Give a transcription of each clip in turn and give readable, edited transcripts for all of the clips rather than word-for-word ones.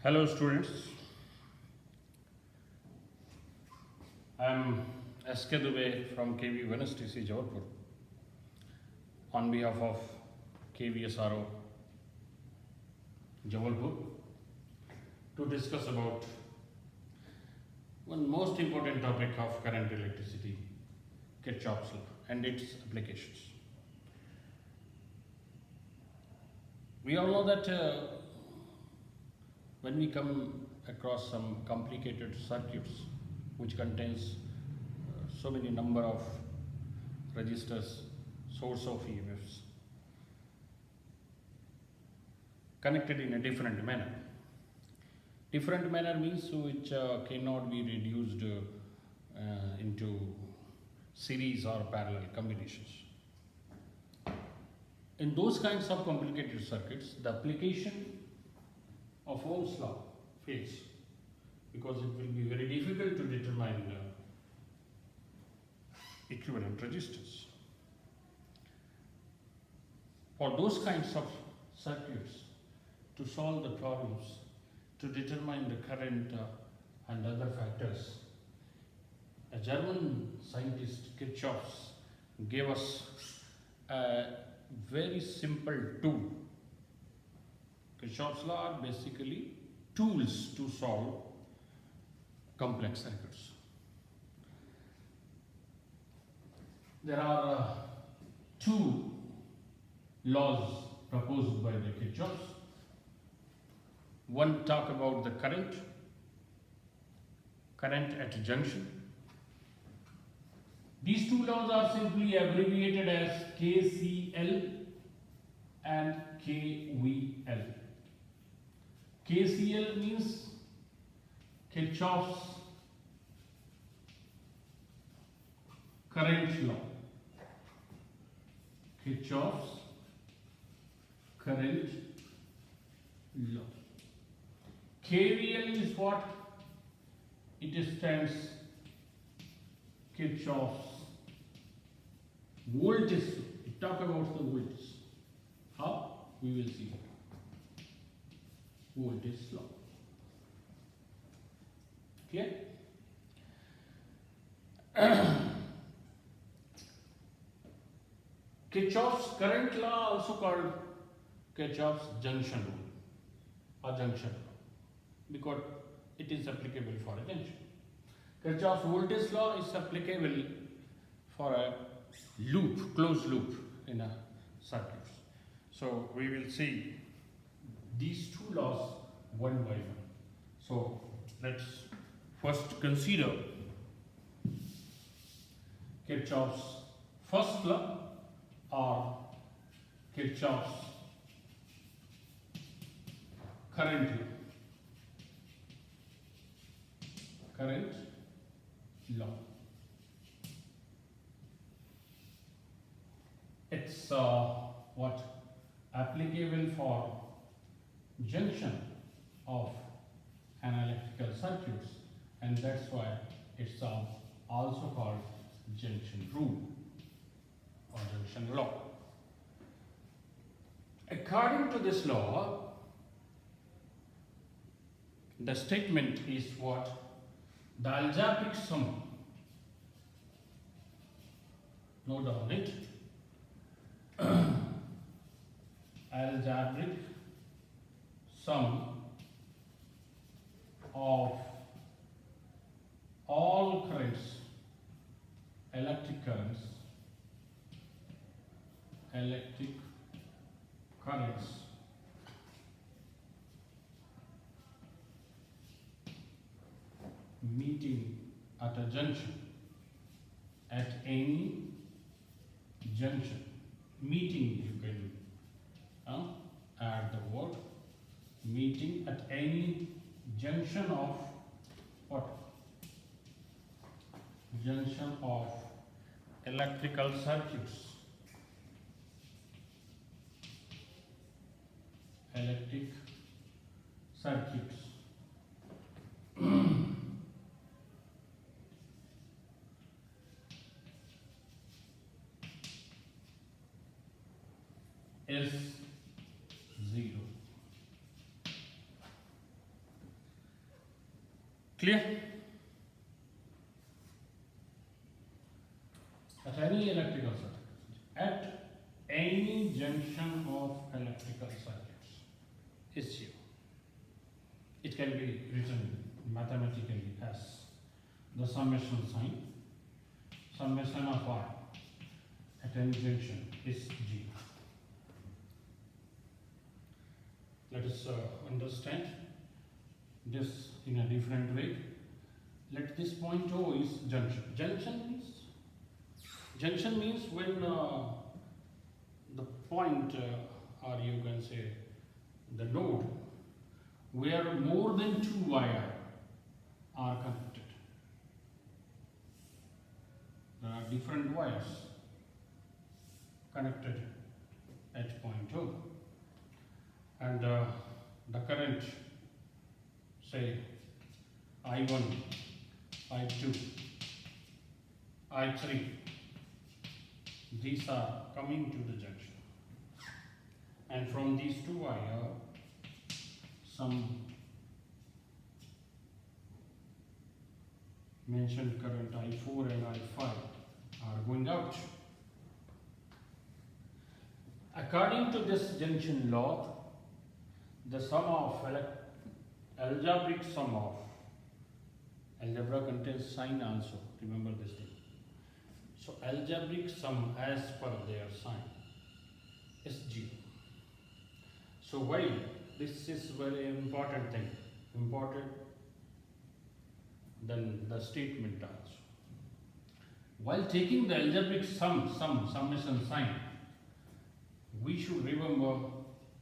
Hello students, I am SK Dubey from KV TC Jabalpur on behalf of KVSRO Jabalpur to discuss about one most important topic of current electricity, Kirchhoff's law and its applications. We all know that when we come across some complicated circuits which contains so many number of resistors, source of EMFs connected in a different manner. Different manner means which cannot be reduced into series or parallel combinations. In those kinds of complicated circuits, the application of Ohm's law fails because it will be very difficult to determine equivalent resistance. For those kinds of circuits, to solve the problems, to determine the current and other factors, a German scientist, Kirchhoff, gave us a very simple tool. Kirchhoff's law are basically tools to solve complex circuits. There are two laws proposed by the Kirchhoff. One talk about the current at junction. These two laws are simply abbreviated as KCL and KVL. KCL means Kirchhoff's current law. Kirchhoff's current law. KVL is what? It stands Kirchhoff's voltage law. It talk about the voltage. How? We will see. Voltage law. Clear? Kirchhoff's current law, also called Kirchhoff's junction rule or junction law, because it is applicable for a junction. Kirchhoff's voltage law is applicable for a loop, closed loop in a circuit. So we will see these two laws one by one. So let's first consider Kirchhoff's first law or Kirchhoff's current law. Current law. It's what? Applicable for junction of analytical circuits, and that's why it's also called junction rule or junction law. According to this law, the statement is what? The algebraic sum, note down it, algebraic sum of all currents, electric currents meeting at a junction, at any junction, meeting, you can add the word meeting at any junction of what? Junction of electrical circuits. Electric circuits. is 0. Clear? At any electrical circuit, at any junction of electrical circuits is 0. It can be written mathematically as the summation sign, summation of I at any junction is 0. Let us understand this in a different way. Let this point O is junction. Junction means when the point or you can say the node where more than two wires are connected. There are different wires connected at point O, and the current, say I1, I2, I3, these are coming to the junction, and from these two wires some mentioned current I4 and I5 are going out. According to this junction law, the sum of algebraic sum of algebra contains sign also, remember this thing. So algebraic sum as per their sign is 0. So why this is very important thing, important than the statement also. While taking the algebraic summation sign, we should remember,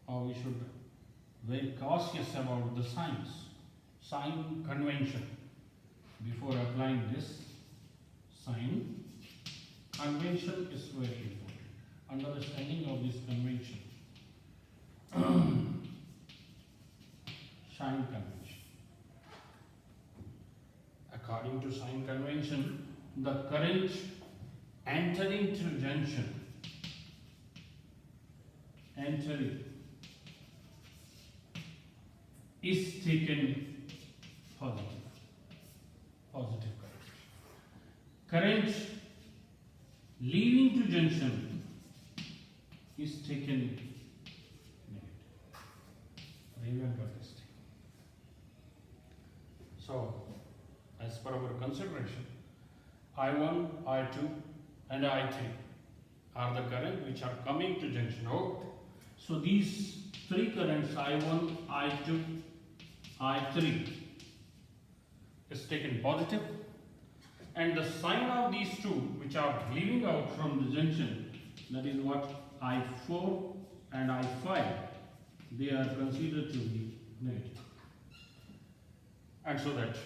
or we should very cautious about the sign convention before applying this. Sign convention is very important. Understanding of this convention. Sign convention. According to sign convention, the current entering through junction is taken positive current. Current leaving to junction is taken negative. Remember this thing. So, as per our consideration, I1, I2 and I3 are the current which are coming to junction out. So these three currents I1, I2, I3 is taken positive, and the sign of these two which are leaving out from the junction, that is what I4 and I5, they are considered to be negative. And so that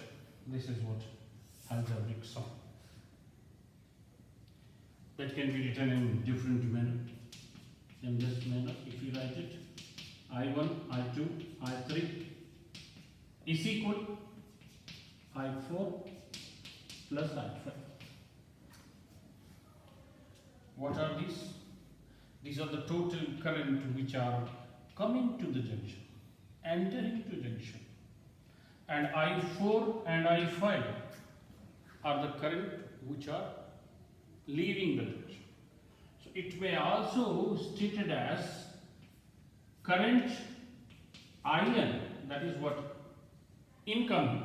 this is what algebraic sum. That can be written in different manner. In this manner, if you write it, I1, I2, I3 is equal I4 plus I5. What are these? These are the total current which are coming to the junction, entering to junction. And I4 and I5 are the current which are leaving the junction. So it may also stated as current IN, that is what incoming,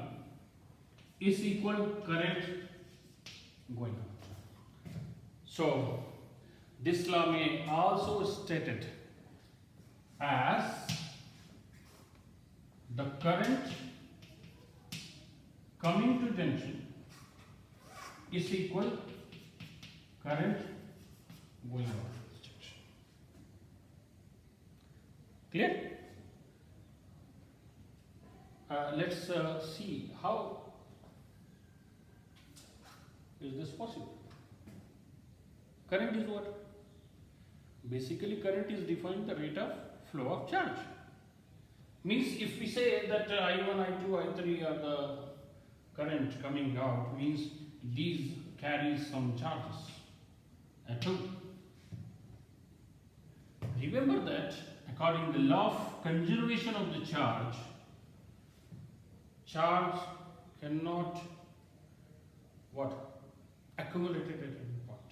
is equal current going out. So this law may also stated as the current coming to junction is equal current going out of this junction. Clear? Let's see how is this possible. Current is what? Basically, current is defined the rate of flow of charge. Means if we say that I1, I2, I3 are the current coming out, means these carry some charges at all. Remember that according to the law of conservation of the charge cannot what accumulated at any point.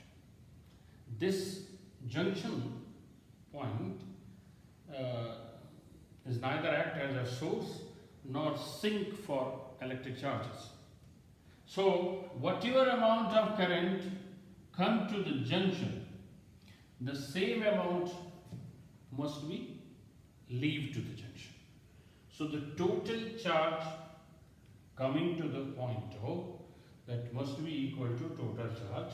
This junction point is neither act as a source nor sink for electric charges. So whatever amount of current come to the junction, the same amount must be leave to the junction. So the total charge coming to the point O, that must be equal to total charge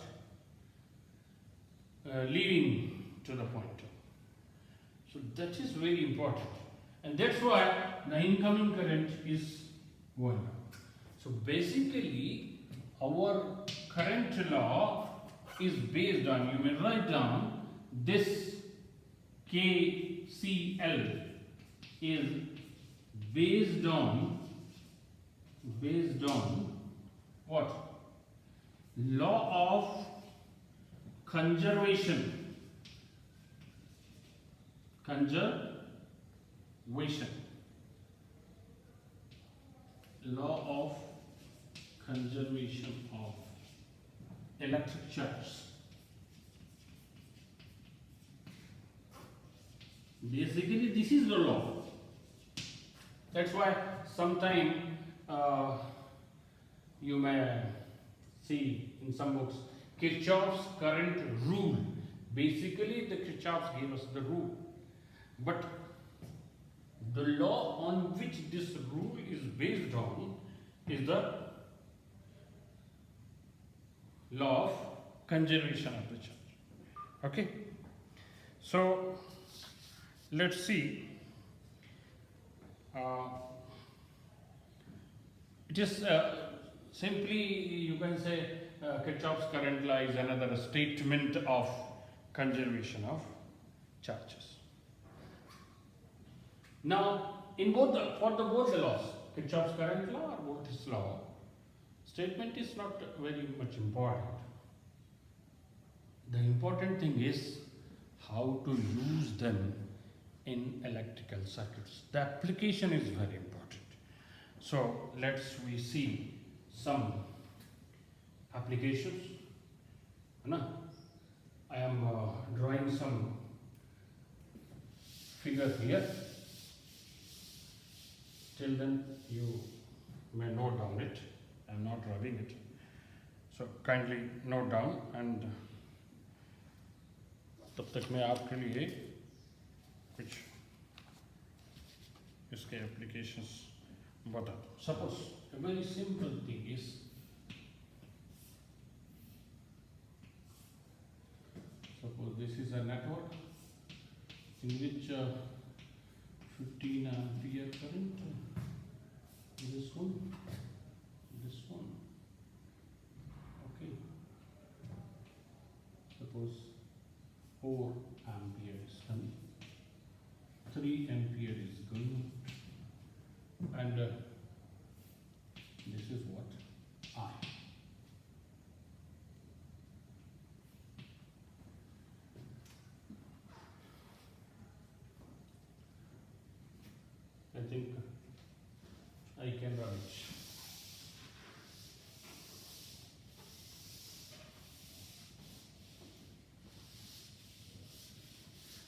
leaving to the point O. So that is very important, and that's why the incoming current is going up. So basically our current law is based on, you may write down, this KCL is based on what? Law of conservation. Law of conservation of electric charge. Basically, this is the law. That's why sometime you may see in some books Kirchhoff's current rule. Basically, the Kirchhoff gave us the rule, but the law on which this rule is based on is the law of conservation of the charge. Okay, so let's see. It is simply, you can say, Kirchhoff's current law is another statement of conservation of charges. Now, in both the laws, Kirchhoff's current law or Volta's law, statement is not very much important. The important thing is how to use them in electrical circuits. The application is very important. So we see some applications. I am drawing some figure here. Till then you may note down it. I am not rubbing it. So kindly note down, and तब तक मैं आपके लिए कुछ इसके applications बता दूँ. Suppose a very simple thing is, suppose this is a network in which 15 ampere current, this one, okay. Suppose 4 ampere is coming, 3 ampere is going, and this is what? I. I think I can run it.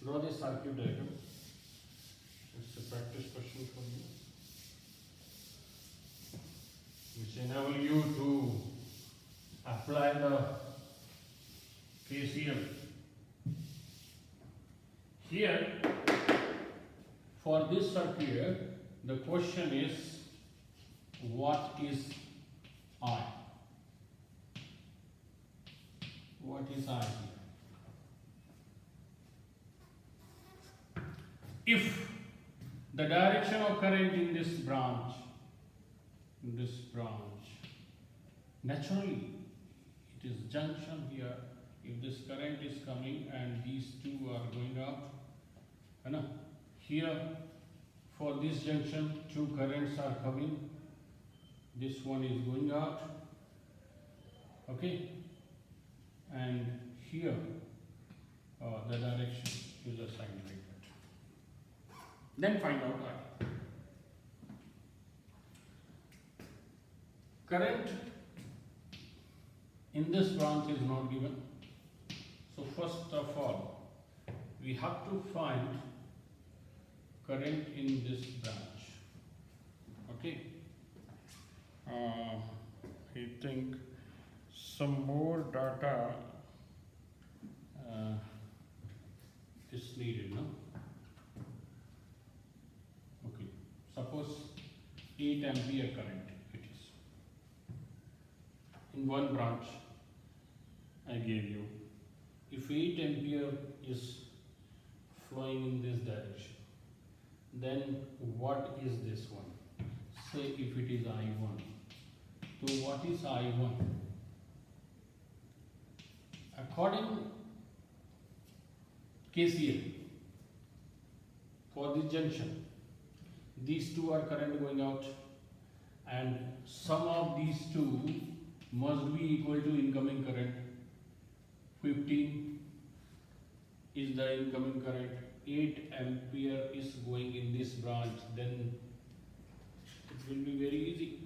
Draw the circuit diagram. It's a practice question for you, which enable you to apply the KCL. Here, for this circuit, the question is, what is I? What is I here? If the direction of current in this branch, naturally it is junction here. If this current is coming and these two are going out, here for this junction 2 currents are coming, this one is going out, okay, and here the direction is assigned like that. Then find out I. Current in this branch is not given. So first of all, we have to find current in this branch. Okay. I think some more data is needed, no? Okay. Suppose 8 ampere current it is. In one branch I gave you. If 8 ampere is flowing in this direction, then what is this one? Say if it is I1. So what is I1? According KCL for this junction, these two are current going out, and sum of these two must be equal to incoming current. 15 is the incoming current. 8 ampere is going in this branch, then it will be very easy.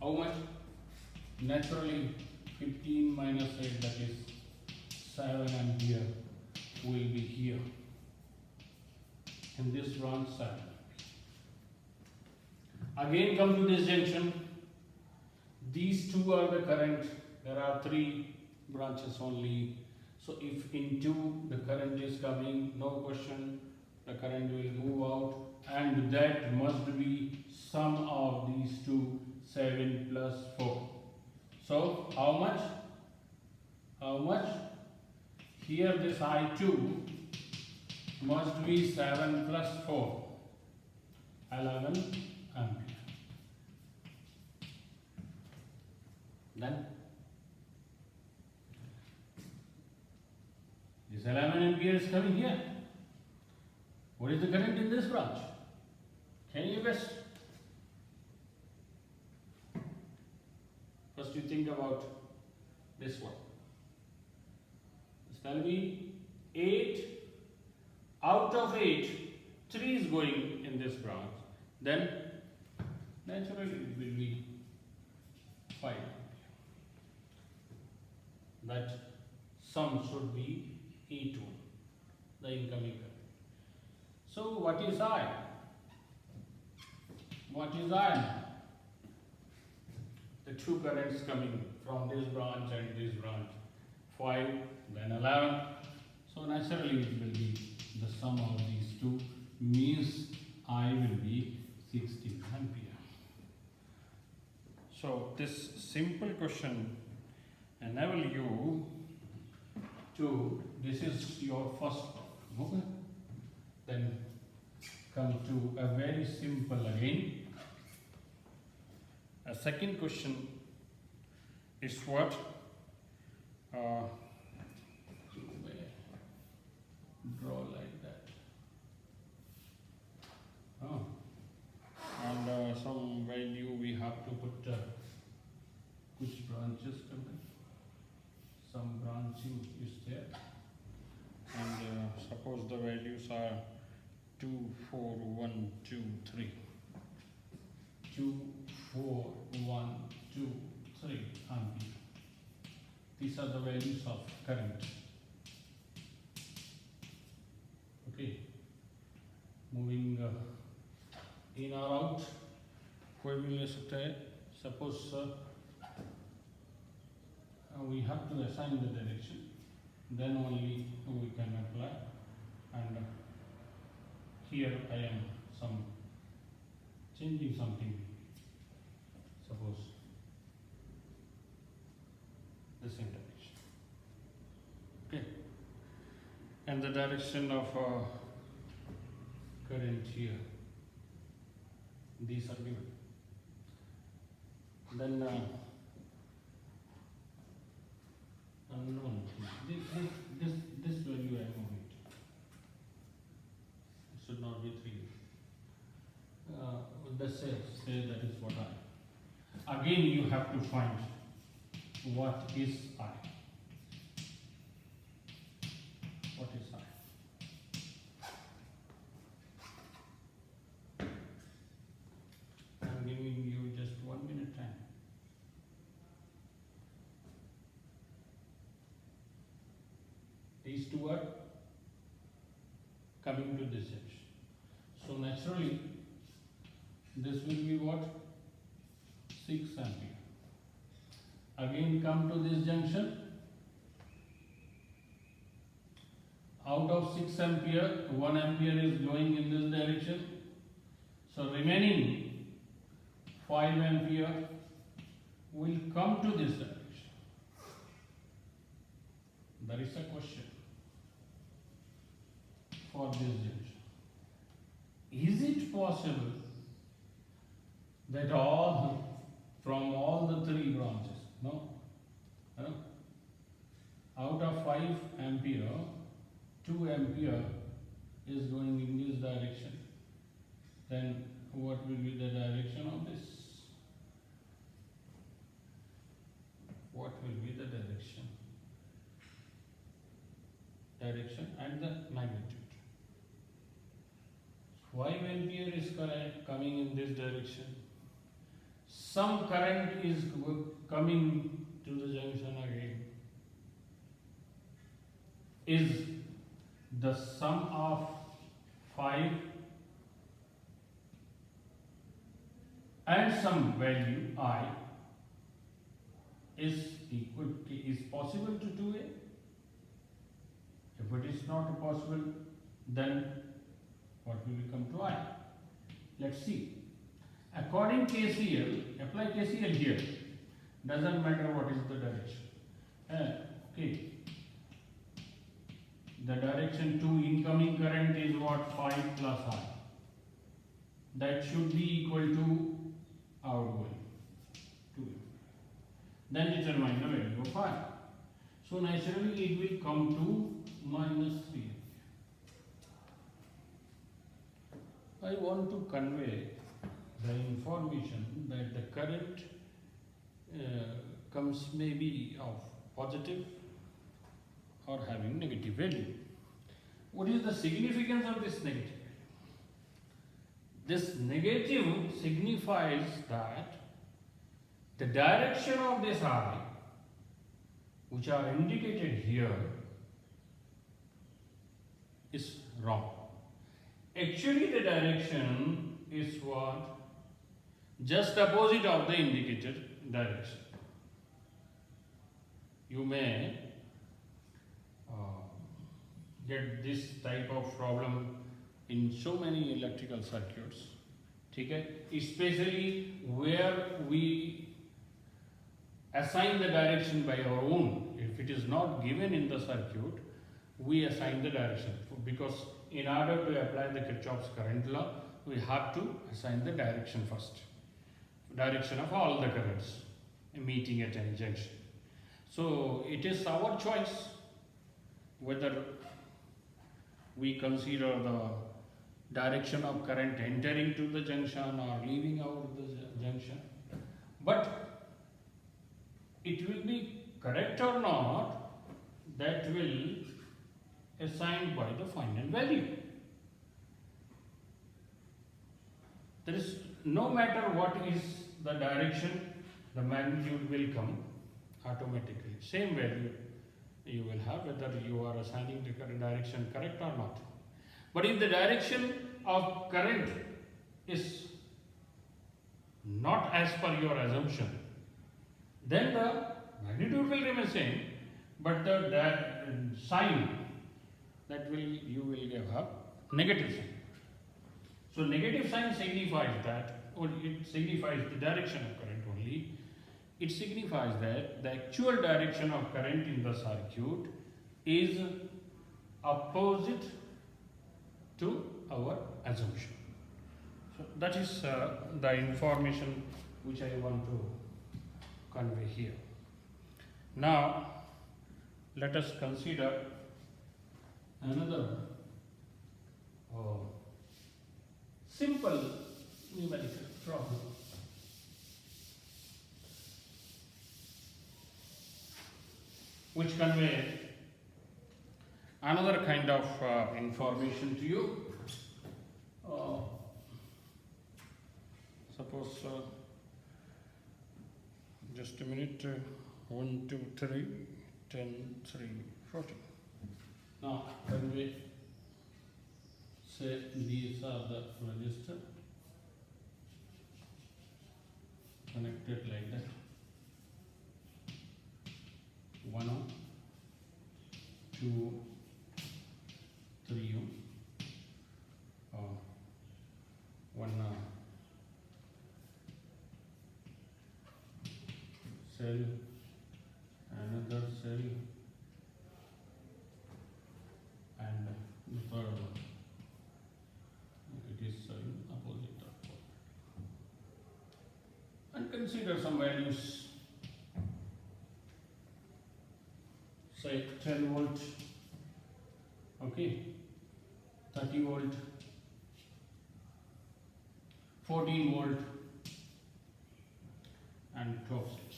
How much? Naturally 15 minus 8, that is 7 ampere will be here. In this branch 7. Again come to this junction. These two are the current. There are 3 branches only. So if in 2 the current is coming, no question, the current will move out, and that must be sum of these two, 7 plus 4. So how much? How much? Here this I2 must be 7 plus 4, 11 ampere. Then this 11 ampere is coming here. What is the current in this branch? Can you guess? First you think about this one. This tell me 8 out of 8, 3 is going in this branch. Then naturally it will be 5. That sum should be 8 1, the incoming current. So what is I? What is I now? The two currents coming from this branch and this branch. 5, then 11. So naturally it will be the sum of these two, means I will be 16 ampere. So this simple question enable you to, this is your first problem. Okay? Then come to a very simple again. A second question is what? Draw like that. Oh. And some value we have to put which branches coming. Some branching is there. And suppose the values are 2, 4, 1, 2, 3. 2, 4, 1, 2, 3 ampere. These are the values of current. Okay. Moving in or out, कोई भी ले सकता है. Suppose we have to assign the direction, then only we can apply. And here I am changing something. Suppose the same direction. Okay. And the direction of current here. These are given. Then unknown. This value I know it. It should not be 3. Let's say that is what I. Again you have to find what is I. What is I? I'm giving you just 1 minute time. coming to this junction. So naturally, this will be what? 6 ampere. Again come to this junction. Out of 6 ampere, 1 ampere is going in this direction. So remaining 5 ampere will come to this direction. There is a question for this junction. Is it possible that from all the 3 branches, no? Out of 5 ampere, 2 ampere is going in this direction. Then what will be the direction of this? What will be the direction? Direction and the magnitude. 5 ampere is coming in this direction. Some current is coming to the junction again. Is the sum of 5 and some value I is possible to 2a? If it is not possible, then what will come to I? Let's see. According KCL, apply KCL here. Doesn't matter what is the direction. Okay. The direction to incoming current is what? 5 plus I. That should be equal to outgoing. 2. Then determine the value of I. So naturally it will come to minus 3. I want to convey the information that the current comes maybe of positive or having negative value. What is the significance of this negative? This negative signifies that the direction of this I, which are indicated here, is wrong. Actually, the direction is what? Just opposite of the indicated direction. You may get this type of problem in so many electrical circuits, okay? Especially where we assign the direction by our own. If it is not given in the circuit, we assign the direction, because in order to apply the Kirchhoff's current law, we have to assign the direction first. Direction of all the currents meeting at any junction. So it is our choice whether we consider the direction of current entering to the junction or leaving out the junction. But it will be correct or not, that will assigned by the final value. There is no matter what is the direction, the magnitude will come automatically. Same value you will have whether you are assigning the current direction correct or not. But if the direction of current is not as per your assumption, then the magnitude will remain same, but the sign that you will have negative sign. So negative sign signifies that, or it signifies the direction of current only. It signifies that the actual direction of current in the circuit is opposite to our assumption. So that is the information which I want to convey here. Now let us consider another simple numerical problem. Which convey another kind of information to you. Suppose, just a minute, 1, 2, 3, 10, 3, 14. Now, convey Say these are the resistor connected like that. 1 ohm, 2, 3 ohm, one cell, another cell, and the third one. It is in opposite of pole. And consider some values. Say 10 volt, okay, 30 volt, 14 volt, and close it.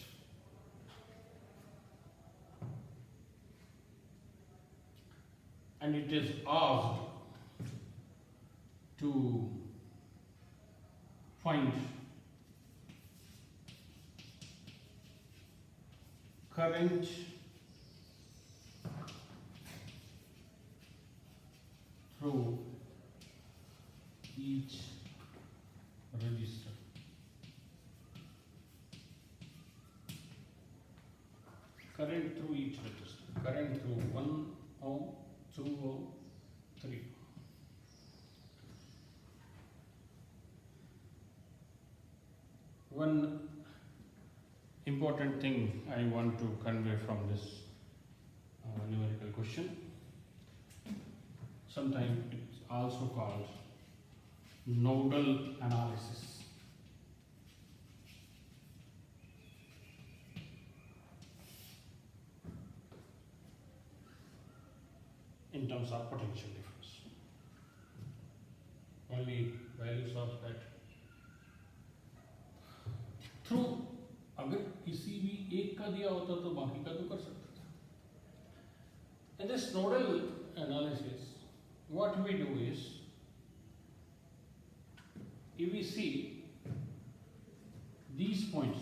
And it is asked to find current through each resistor. Current through each resistor. Current through 1 ohm, 2 ohm, 3. One important thing I want to convey from this numerical question. Sometimes it's also called nodal analysis. In terms of potential difference. Only values of that. Through अगर किसी भी एक का दिया होता तो बाकी का तो कर सकता था. In this nodal analysis, what we do is, if we see these points,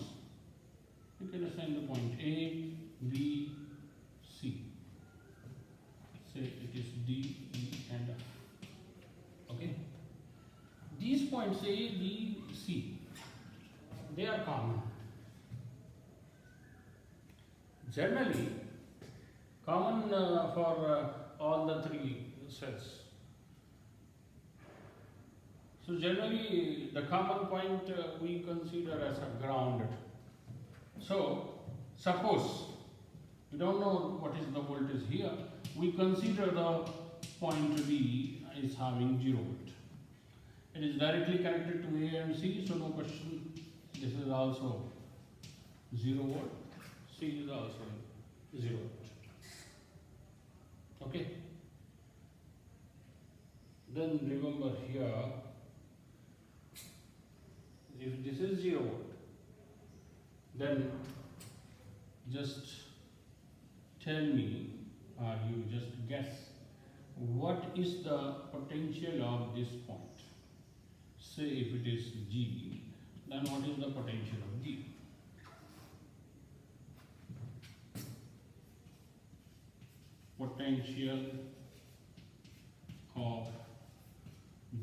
you can assign the point A, B, C. Say it is D, E, and F. Okay. These points A, B, C, they are common. Generally, common for all the three cells. So generally, the common point we consider as a grounded. So suppose we don't know what is the voltage here. We consider the point B is having 0 volt. It is directly connected to A and C, so no question. This is also 0 volt. C is also 0 volt. Okay. Then remember here, if this is 0 volt, then just tell me, or you just guess, what is the potential of this point? Say if it is G, then what is the potential of G? Potential of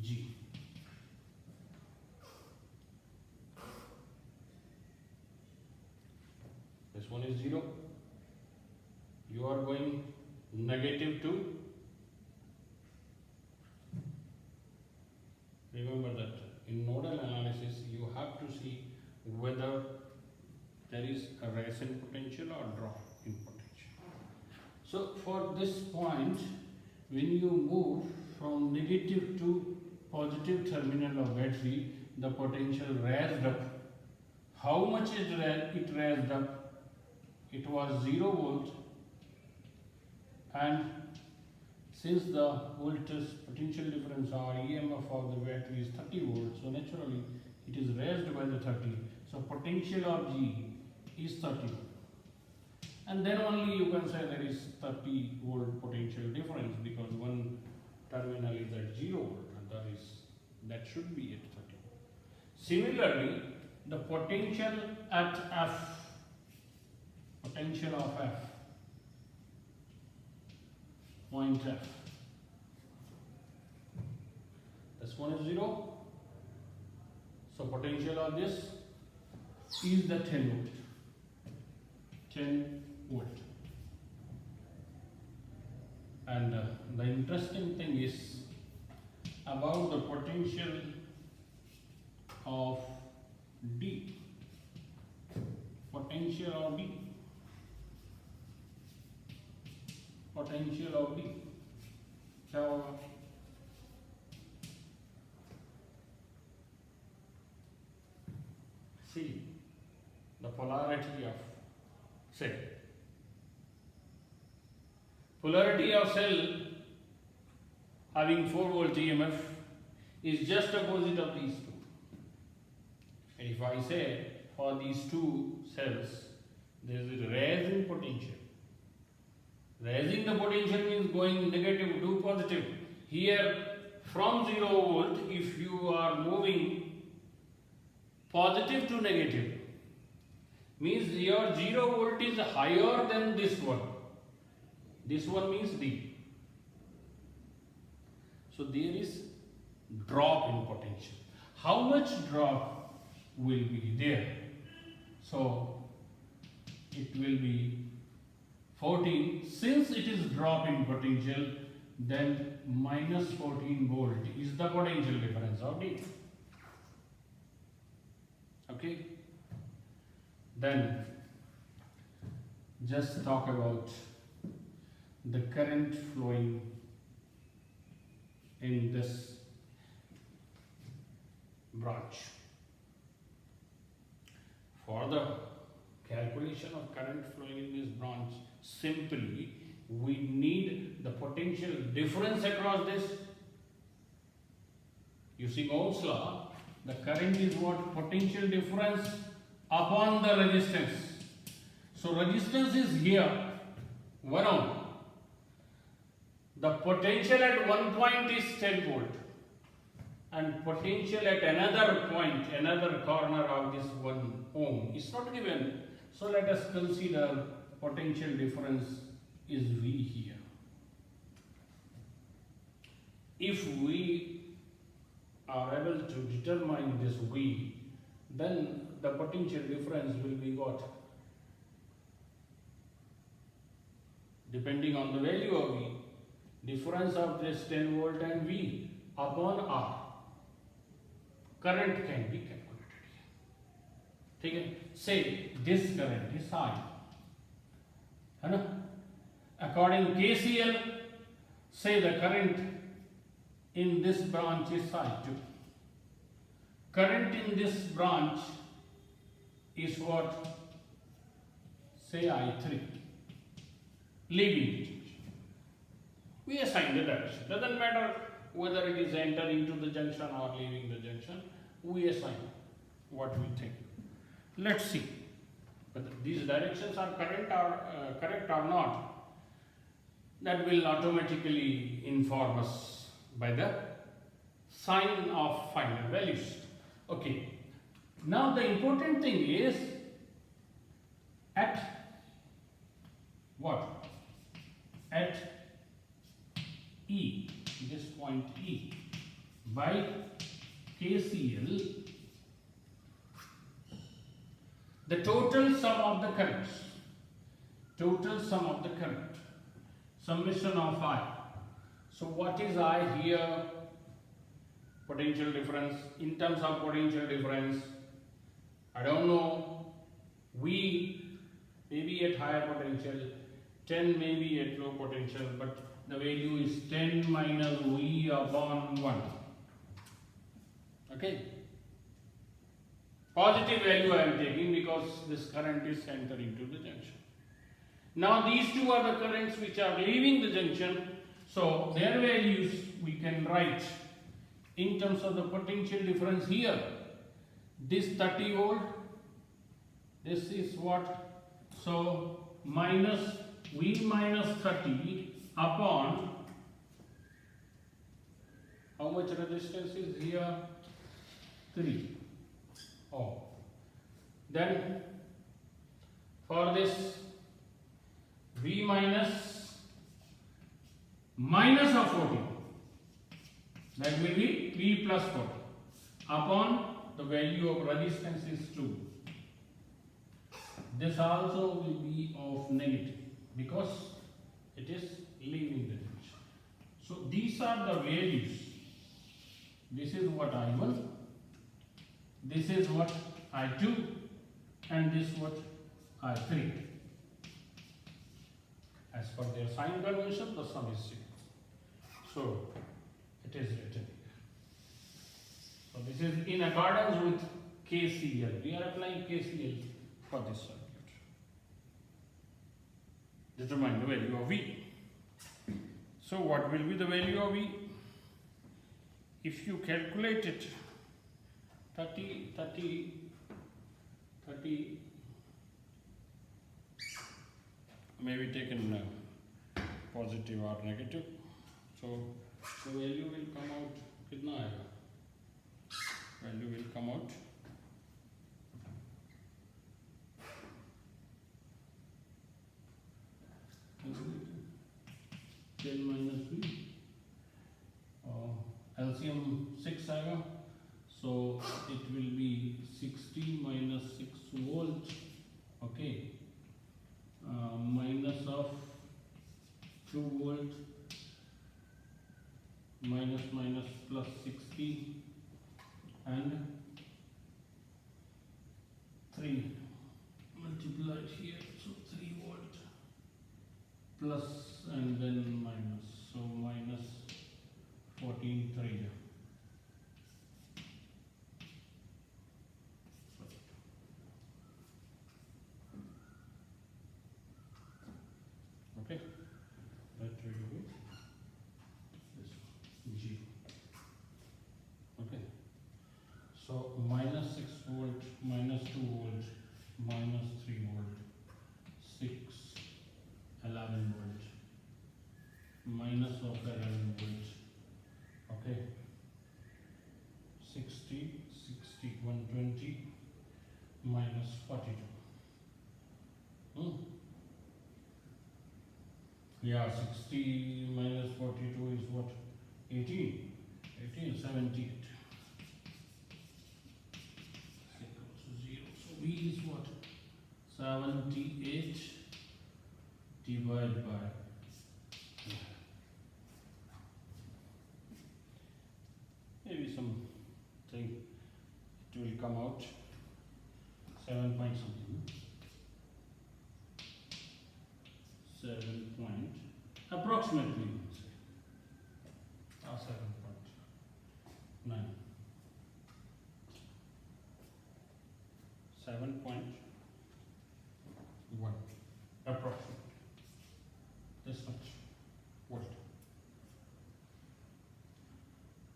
G. This one is 0. You are going -2. Remember that in nodal analysis you have to see whether there is a rise in potential or drop in potential. So for this point, when you move from negative to positive terminal of battery, the potential raised up. How much it raised up? It was 0 volt, and since the voltage potential difference or EMF of the battery is 30 volts, so naturally it is raised by the 30. So potential of G is 30. And then only you can say there is 30 volt potential difference, because one terminal is at 0 volt and that should be at 30. Similarly, the potential at F, potential of F, point F, This one is 0. So potential of this is the 10 volt. 10 volt. And the interesting thing is about the potential of D. Potential of D. Potential of D. क्या होगा? See the polarity of cell. Polarity of cell having 4 volt EMF is just opposite of these two. And if I say for these two cells there is a raising potential. Raising the potential means going negative to positive. Here from 0 volt, if you are moving positive to negative, means your 0 volt is higher than this one. This one means D. So there is drop in potential. How much drop will be there? So it will be 14. Since it is drop in potential, then minus 14 volt is the potential difference of D. Okay. Then just talk about the current flowing in this branch. For the calculation of current flowing in this branch, simply we need the potential difference across this. Using Ohm's law, the current is what? Potential difference upon the resistance. So resistance is here, 1 ohm. The potential at one point is 10 volt. And potential at another point, another corner of this 1 ohm is not given. So let us consider potential difference is V here. If we are able to determine this V, then the potential difference will be what? Depending on the value of V, difference of this 10 volt and V upon R. Current can be calculated here. Okay? Say this current is I. According to KCL, say the current in this branch is I2. Current in this branch is what? Say I3. Leaving it. We assign the direction. Doesn't matter whether it is entering into the junction or leaving the junction. We assign what we think. Let's see whether these directions are correct or not. That will automatically inform us by the sign of final values. Okay. Now the important thing is at what? At E, this point E, by KCL, the total sum of the currents, summation of I. So what is I here? Potential difference. In terms of potential difference, I don't know, V maybe at higher potential, 10 maybe at low potential, but the value is 10 minus V upon 1. Okay. Positive value I am taking because this current is entering into the junction. Now these two are the currents which are leaving the junction. So their values we can write in terms of the potential difference here. This 30 volt, this is what? So minus V minus 30 upon, how much resistance is here? 3 ohm. Then for this V minus of 14, That will be P plus 40 upon the value of resistance is 2. This also will be of negative because it is leaving the junction. So these are the values. This is what I1, this is what I2, and this what I3. As per their sign convention, the sum is 0. So it is written here. So this is in accordance with KCL. We are applying KCL for this circuit. Determine the value of V. So what will be the value of V? If you calculate it, 30 maybe taken positive or negative. So the value will come out, kitna aega? Value will come out 10 minus B. LCM 6 aega. So it will be 60 minus 6 volt. Okay. Minus of 2 volt. Minus plus 60 and 3 multiplied here, so 3 volt plus and then minus, so minus 14.3. Okay, that will be this G. Okay, so minus 6 volt, minus 2 volt, minus 3 volt, 6, 11 volt, minus of 11 volt. Okay, 60, 120, minus 42. Yeah, 60 minus 42 is what? 18. 78. Equals to 0. So V is what? 78 divided by maybe something, it will come out 7 point something. 7 point approximately, or 7.9. 7.1 approximately. This much volt.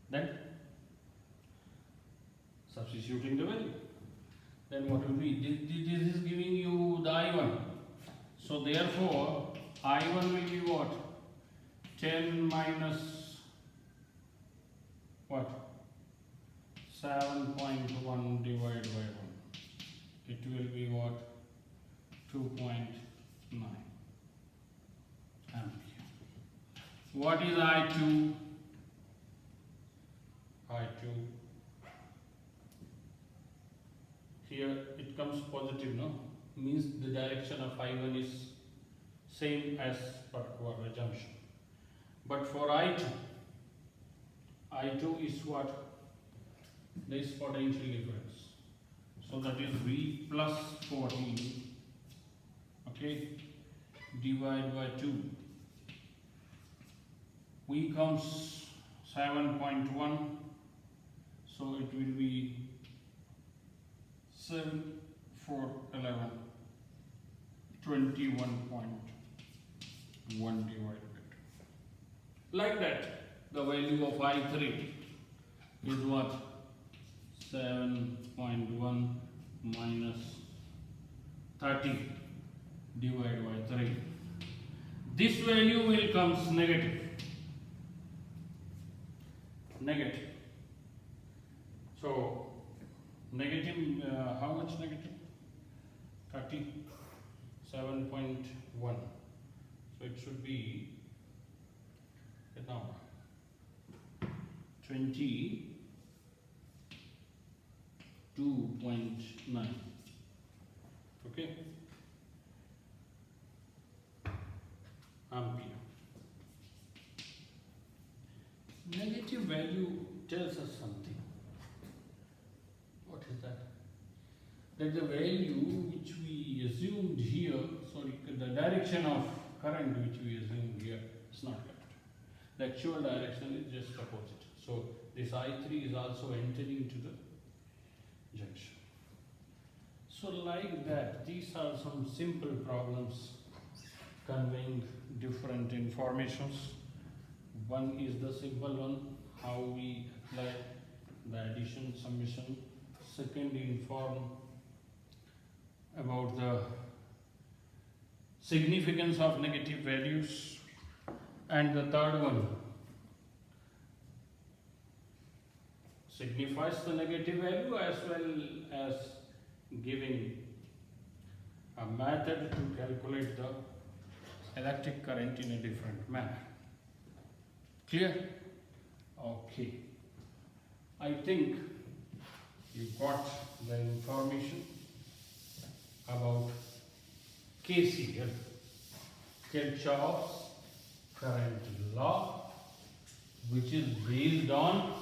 Then substituting the value. Then what will be? This is giving you the I1. So therefore, I1 will be what? 10 minus what? 7.1 divided by 1. It will be what? 2.9 ampere. What is I2? I2. Here it comes positive, no? Means the direction of I1 is same as per our assumption. But for I2 is what? This potential difference. So that is V plus 14, okay, divided by 2. V comes 7.1, so it will be 7, 4, 11, 21.1 divided by 2. Like that, the value of I3 is what? 7.1 minus 30 divided by 3. This value will comes negative. Negative. So, negative, how much negative? 37.1. So it should be now 22.9. Okay, ampere. Negative value tells us something. What is that? That the value which we assumed here, sorry, the direction of current which we assumed here is not correct. The actual direction is just opposite. So this I3 is also entering to the junction. So like that, these are some simple problems conveying different informations. One is the simple one, how we apply the addition, summation. Second, inform about the significance of negative values. And the third one signifies the negative value as well as giving a method to calculate the electric current in a different manner. Clear? Okay. I think you got the information about KCL, Kirchhoff's current law, which is based on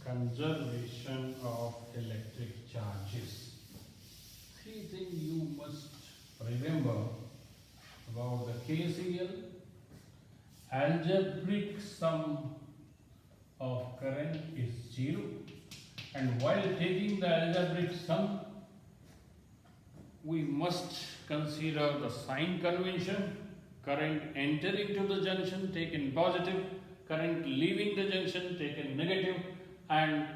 conservation of electric charges. Three things you must remember about the KCL: algebraic sum of current is 0, and while taking the algebraic sum, we must consider the sign convention. Current entering to the junction taken positive, current leaving the junction taken negative, and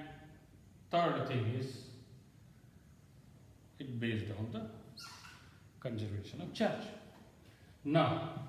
third thing is it based on the conservation of charge. Now